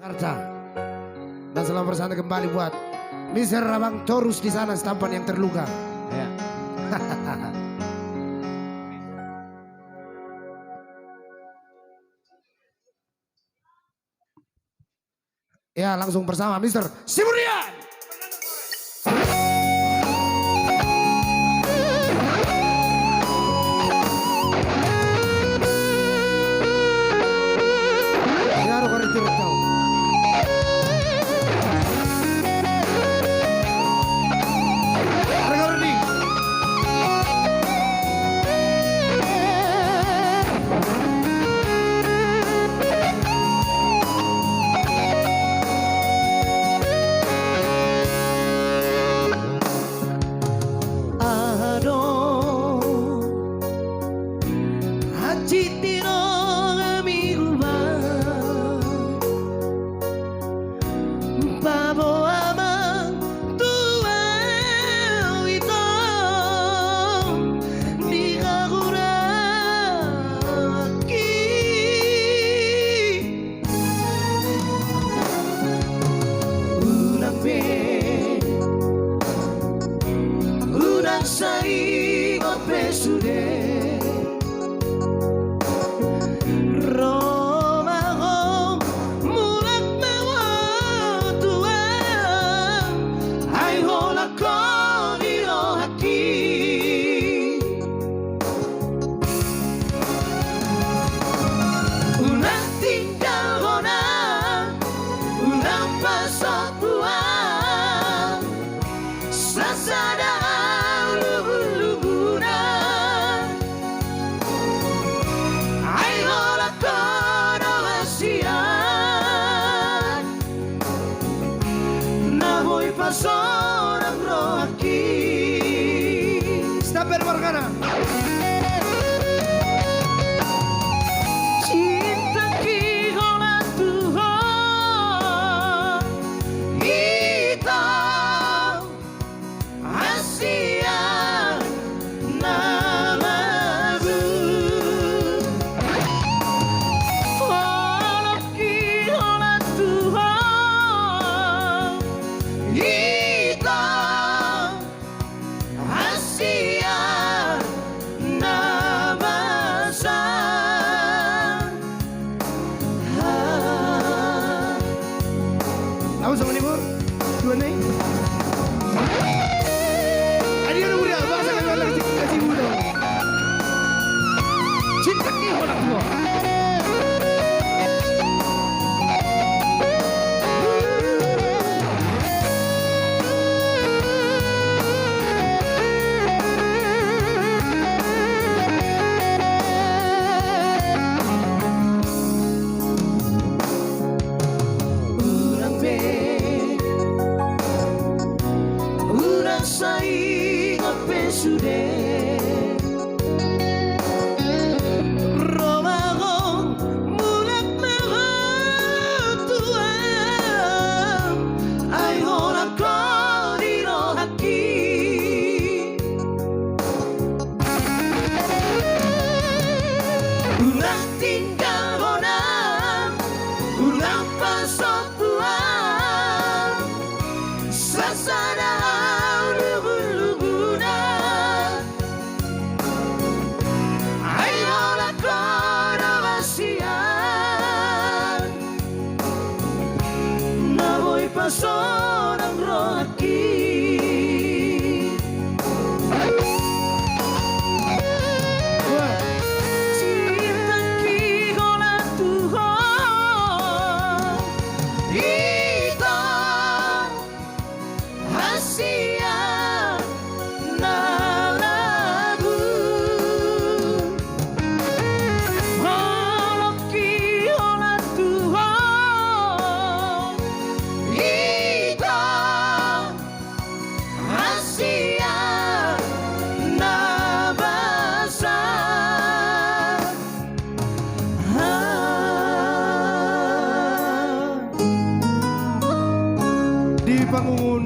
Jakarta. Dan selamat bersama kembali buat Mr. Abang Torus di sana, stampan yang terluka. Ya. Ya, langsung bersama Mr. Simurian. Sai gope sude Roma hom mulak mawa tua Ai hola koni o haki Unang tinggal hona Unang pasokua Sasada Seorang rohaki Stapper Margana. Cinta ki hola Tuhan Kita Asia Namamu Hola ki hola Tuhan Tahu sama nih, Bu? Dua nih. Ayo udah muda, bahasa kan lagi kasih muda. Cinta ki orang tua. Sai gope sude Roma hom mulak mawa tua Ai hola koni rohaki Ulang tinggal hona Ulang pasok tua Sasada Seorang rohaki Cinta ki hola Tuhan Kita Asia Nalabu Hola ki hola Tuhan Di panggung